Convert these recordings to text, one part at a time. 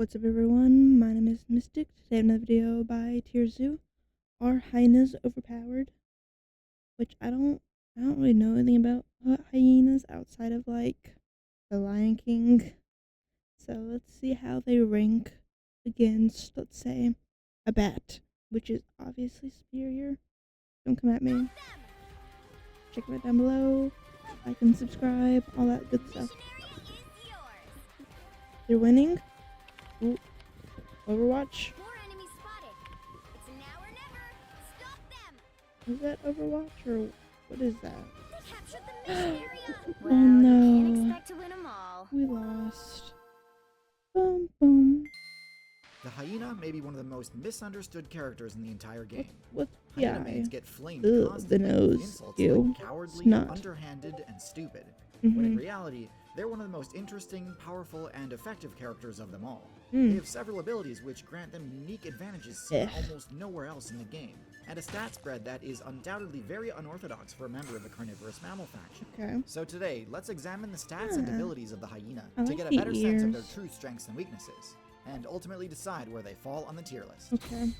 What's up everyone, my name is Mistic. Today I have another video by TierZoo. Are hyenas overpowered? Which I don't really know anything about hyenas outside of like the Lion King. So let's see how they rank against, let's say, a bat, which is obviously superior. Don't come at me. Check them out down below. Like and subscribe, all that good stuff. They're winning. Ooh, Overwatch. Is that Overwatch or what is that? Oh no. We lost. Boom, boom. The hyena may be one of the most misunderstood characters in the entire game. What's the Hyena eye? mains get flamed Ugh, constantly the nose. with insults Ew. like cowardly, Snot. underhanded, and stupid. When in reality, they're one of the most interesting, powerful, and effective characters of them all. They have several abilities which grant them unique advantages seen almost nowhere else in the game, and a stat spread that is undoubtedly very unorthodox for a member of the carnivorous mammal faction. Okay. So today, let's examine the stats and abilities of the hyena I to like get a the better sense of their ears. true strengths and weaknesses, and ultimately decide where they fall on the tier list. Okay.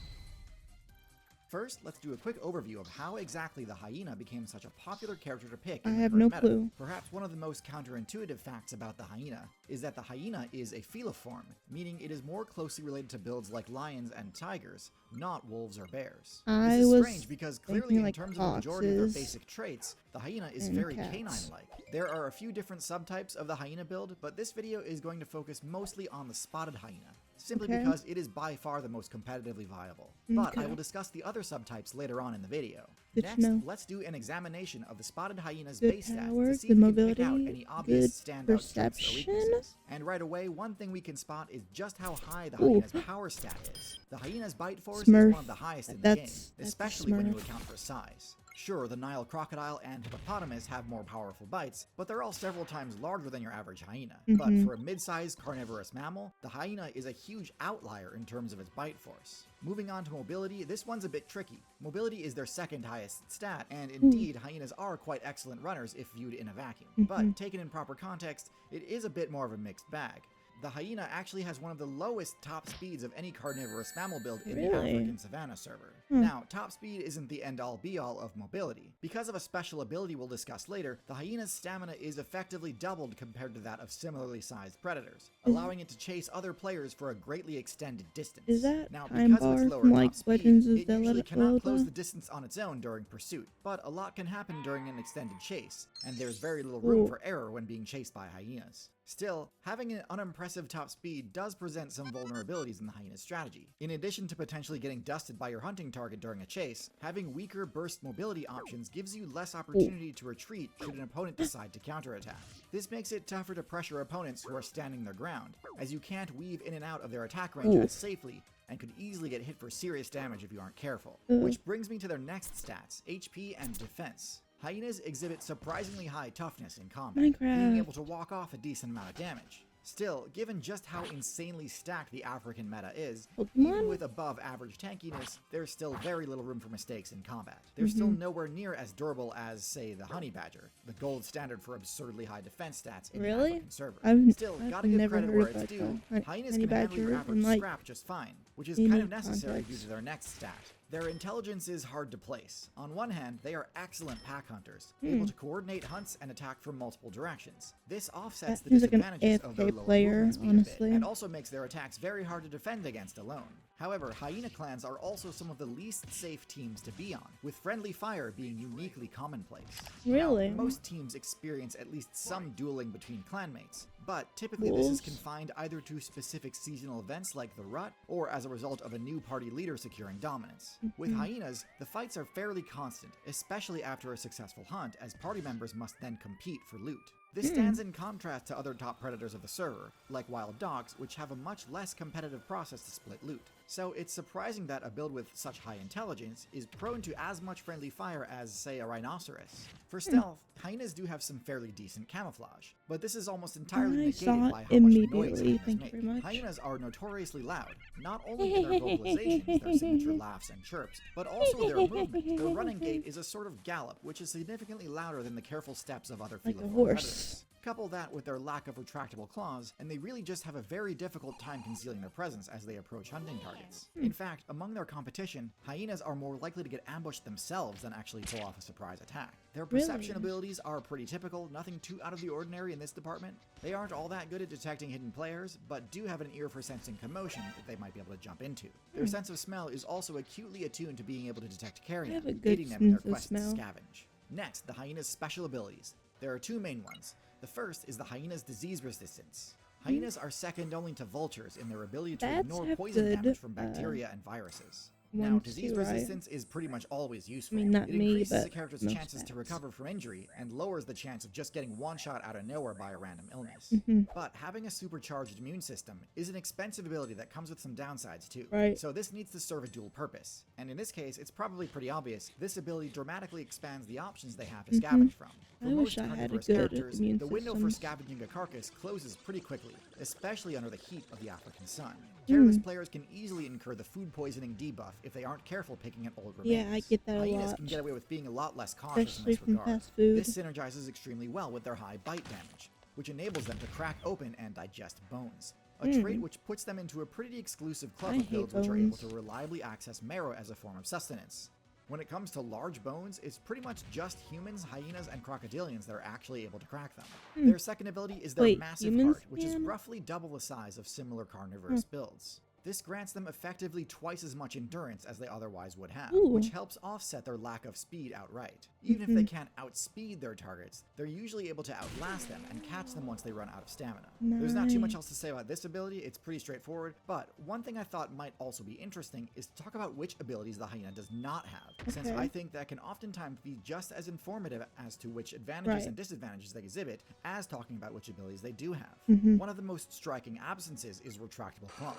First, let's do a quick overview of how exactly the hyena became such a popular character to pick I in the have current no meta. clue. Perhaps one of the most counterintuitive facts about the hyena is that the hyena is a feliform, meaning it is more closely related to builds like lions and tigers, not wolves or bears. I This is was strange because clearly thinking in like terms of the majority of their foxes basic traits, the hyena is and very cats. canine-like. There are a few different subtypes of the hyena build, but this video is going to focus mostly on the spotted hyena, simply Okay. because it is by far the most competitively viable. But I Okay. will discuss the other subtypes later on in the video. Good to Next, know. let's do an examination of the spotted hyena's Good base stats power, to see good if we can pick out mobility, any obvious good standout strengths or perception. weaknesses. And right away, one thing we can spot is just how high the Ooh. hyena's power stat is. The hyena's bite force Smurf. is one of the highest in the game, That's a especially when you Smurf. account for size. Sure, the Nile crocodile and hippopotamus have more powerful bites, but they're all several times larger than your average hyena. But for a mid-sized carnivorous mammal, the hyena is a huge outlier in terms of its bite force. Moving on to mobility, this one's a bit tricky. Mobility is their second highest stat, and indeed, hyenas are quite excellent runners if viewed in a vacuum. But taken in proper context, it is a bit more of a mixed bag. The hyena actually has one of the lowest top speeds of any carnivorous mammal build in the Really? African savanna server. Now, top speed isn't the end-all be-all of mobility. Because of a special ability we'll discuss later, the hyena's stamina is effectively doubled compared to that of similarly sized predators, allowing it to chase other players for a greatly extended distance. Is that now, time because of bar its lower from top like speed, Legends of it usually cannot Zelda? close the distance on its own during pursuit, but a lot can happen during an extended chase, and there's very little room for error when being chased by hyenas. Still, having an unimpressive top speed does present some vulnerabilities in the hyena's strategy. In addition to potentially getting dusted by your hunting target during a chase, having weaker burst mobility options gives you less opportunity to retreat should an opponent decide to counterattack. This makes it tougher to pressure opponents who are standing their ground, as you can't weave in and out of their attack range as safely, and could easily get hit for serious damage if you aren't careful. Which brings me to their next stats, HP and defense. Hyenas exhibit surprisingly high toughness in combat, being able to walk off a decent amount of damage. Still, given just how insanely stacked the African meta is, even with above average tankiness, there's still very little room for mistakes in combat. They're still nowhere near as durable as, say, the honey badger, the gold standard for absurdly high defense stats in the African server. Still, gotta give never credit heard where about it's due, the hyenas honey can handle your badger average in, like, scrap just fine, which is kind any of necessary due context. to their next stat. Their intelligence is hard to place. On one hand, they are excellent pack hunters, able to coordinate hunts and attack from multiple directions. This offsets the That seems like an disadvantages of their AFK lower player, movement speed a honestly. bit, and also makes their attacks very hard to defend against alone. However, hyena clans are also some of the least safe teams to be on, with friendly fire being uniquely commonplace. Really? Now, most teams experience at least some dueling between clanmates, but typically this is Wolves? confined either to specific seasonal events like the Rut, or as a result of a new party leader securing dominance. With hyenas, the fights are fairly constant, especially after a successful hunt, as party members must then compete for loot. This stands in contrast to other top predators of the server, like wild dogs, which have a much less competitive process to split loot. So it's surprising that a build with such high intelligence is prone to as much friendly fire as, say, a rhinoceros. For stealth, hyenas do have some fairly decent camouflage, but this is almost entirely I saw negated it by how much noise immediately, hyenas thank you make. very much. Hyenas are notoriously loud, not only in their vocalizations, their signature laughs and chirps, but also their movement. Their running gate is a sort of gallop, which is significantly louder than the careful steps of other Like a feliform horse. predators. targets. Couple that with their lack of retractable claws, and they really just have a very difficult time concealing their presence as they approach hunting targets. In fact, among their competition, hyenas are more likely to get ambushed themselves than actually pull off a surprise attack. Their perception abilities are pretty typical, nothing too out of the ordinary in this department. They aren't all that good at detecting hidden players, but do have an ear for sensing commotion that they might be able to jump into. Their sense of smell is also acutely attuned to being able to detect carrion, aiding them in their quest to scavenge. Next, the hyena's special abilities. There are two main ones. The first is the hyena's disease resistance. Hyenas are second only to vultures in their ability to ignore poison damage from bacteria and viruses. Now, disease resistance is pretty much always useful. It increases a character's chances to recover from injury and lowers the chance of just getting one shot out of nowhere by a random illness. But having a supercharged immune system is an expensive ability that comes with some downsides too. So this needs to serve a dual purpose. And in this case, it's probably pretty obvious, this ability dramatically expands the options they have to scavenge from. For most carnivorous characters, the window for scavenging a carcass closes pretty quickly, especially under the heat of the African sun. Careless players can easily incur the food poisoning debuff if they aren't careful picking at old remains. Yeah, I get that a lot. Hyenas can get away with being a lot less cautious Especially in this from regard. fast food. This synergizes extremely well with their high bite damage, which enables them to crack open and digest bones. A trait which puts them into a pretty exclusive club of builds which are able to reliably access marrow as a form of sustenance. When it comes to large bones, it's pretty much just humans, hyenas, and crocodilians that are actually able to crack them. Their second ability is their massive heart, which is roughly double the size of similar carnivorous builds. This grants them effectively twice as much endurance as they otherwise would have, which helps offset their lack of speed outright. Even if they can't outspeed their targets, they're usually able to outlast them and catch them once they run out of stamina. There's not too much else to say about this ability, it's pretty straightforward, but one thing I thought might also be interesting is to talk about which abilities the hyena does not have, since I think that can oftentimes be just as informative as to which advantages and disadvantages they exhibit as talking about which abilities they do have. One of the most striking absences is retractable claws.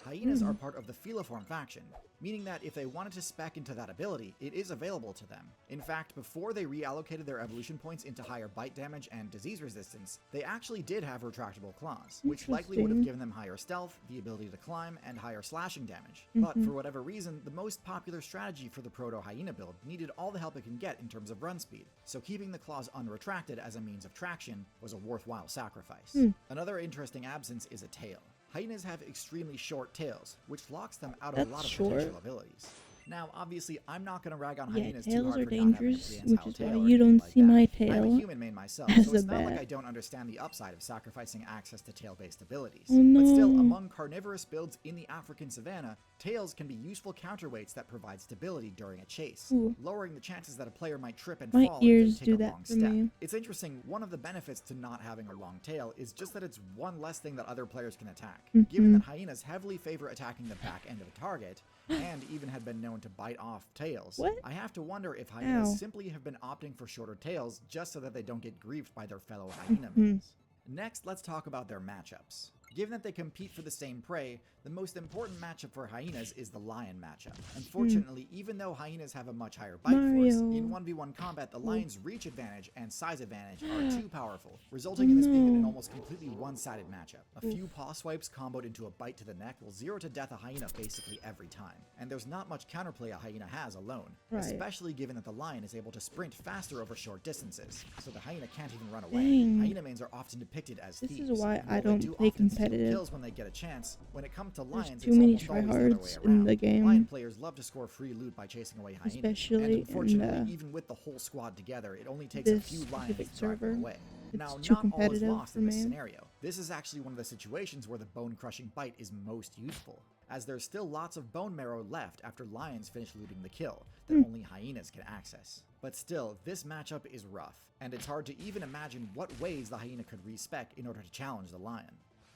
Hyenas are part of the feliform faction, meaning that if they wanted to spec into that ability, it is available to them. In fact, before they reallocated their evolution points into higher bite damage and disease resistance, they actually did have retractable claws, which likely would have given them higher stealth, the ability to climb, and higher slashing damage. But for whatever reason, the most popular strategy for the proto-hyena build needed all the help it can get in terms of run speed, so keeping the claws unretracted as a means of traction was a worthwhile sacrifice. Another interesting absence is a tail. Hyenas have extremely short tails, which locks them out of a lot of potential abilities. Now, obviously, I'm not going to rag on hyenas too hard for not having a prehensile tail or anything like that. I'm a human main myself, so it's not like I don't understand the upside of sacrificing access to tail-based abilities. But still, among carnivorous builds in the African savanna, tails can be useful counterweights that provide stability during a chase, lowering the chances that a player might trip and fall if they take a wrong step. It's interesting, one of the benefits to not having a long tail is just that it's one less thing that other players can attack. Given that hyenas heavily favor attacking the back end of a target, and even had been known to bite off tails, I have to wonder if hyenas simply have been opting for shorter tails just so that they don't get griefed by their fellow hyena mates. Next, let's talk about their matchups. Given that they compete for the same prey, the most important matchup for hyenas is the lion matchup. Unfortunately, even though hyenas have a much higher bite force, in 1v1 combat the lion's reach advantage and size advantage are too powerful, resulting in this being an almost completely one-sided matchup. A few paw swipes comboed into a bite to the neck will zero to death a hyena basically every time, and there's not much counterplay a hyena has alone, especially given that the lion is able to sprint faster over short distances, so the hyena can't even run away. Hyena mains are often depicted as thieves. This is why I don't play competitive. Kills when they get a chance. When it comes to lions, too many tryhards in the game. Lion players love to score free loot by chasing away hyenas, especially and unfortunately, even with the whole squad together, it only takes a few lions to drive them away. Now, not all is lost in this scenario. This is actually one of the situations where the bone-crushing bite is most useful, as there's still lots of bone marrow left after lions finish looting the kill that only hyenas can access. But still, this matchup is rough, and it's hard to even imagine what ways the hyena could respec in order to challenge the lion.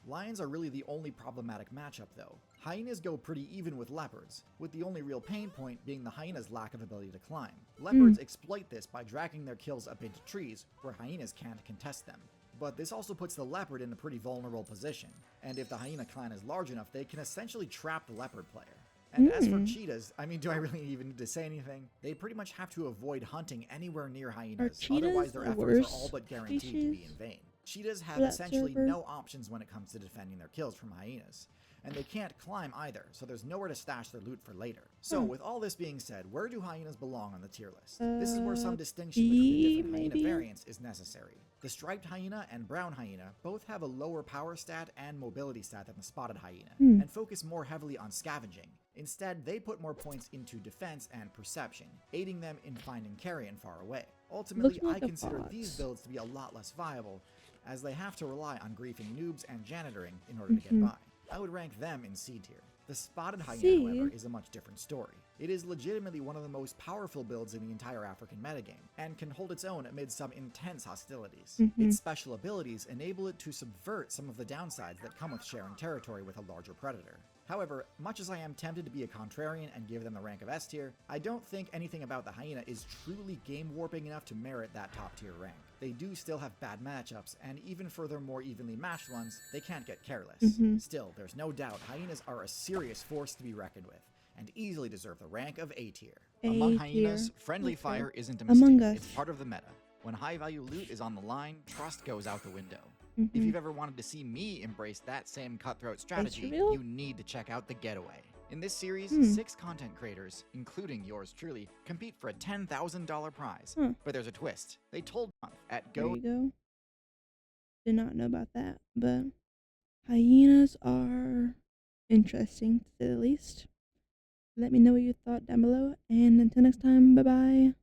Lions are really the only problematic matchup though. Hyenas go pretty even with leopards, with the only real pain point being the hyena's lack of ability to climb. Leopards exploit this by dragging their kills up into trees, where hyenas can't contest them. But this also puts the leopard in a pretty vulnerable position, and if the hyena clan is large enough, they can essentially trap the leopard player. And as for cheetahs, I mean, do I really even need to say anything? They pretty much have to avoid hunting anywhere near hyenas, otherwise their efforts are all but guaranteed to be in vain. Cheetahs have essentially no options when it comes to defending their kills from hyenas, and they can't climb either, so there's nowhere to stash their loot for later. So with all this being said, where do hyenas belong on the tier list? This is where some distinction between the different hyena variants is necessary. The striped hyena and brown hyena both have a lower power stat and mobility stat than the spotted hyena, and focus more heavily on scavenging. Instead, they put more points into defense and perception, aiding them in finding carrion far away. Ultimately, Looks like I a consider fox. these builds to be a lot less viable, as they have to rely on griefing noobs and janitoring in order to get by. I would rank them in C tier. The spotted hyena, however, is a much different story. It is legitimately one of the most powerful builds in the entire African metagame, and can hold its own amid some intense hostilities. Its special abilities enable it to subvert some of the downsides that come with sharing territory with a larger predator. However, much as I am tempted to be a contrarian and give them the rank of S tier, I don't think anything about the hyena is truly game warping enough to merit that top tier rank. They do still have bad matchups, and even for their more evenly matched ones, they can't get careless. Still, there's no doubt hyenas are a serious force to be reckoned with, and easily deserve the rank of A tier. Among hyenas, friendly fire isn't a mistake, it's part of the meta. When high value loot is on the line, trust goes out the window. If you've ever wanted to see me embrace that same cutthroat strategy, you need to check out The Getaway. In this series, 6 content creators, including yours truly, compete for a $10,000 prize. But there's a twist. They told at Go. There you go. Did not know about that, but hyenas are interesting to say the least. Let me know what you thought down below, and until next time, bye bye.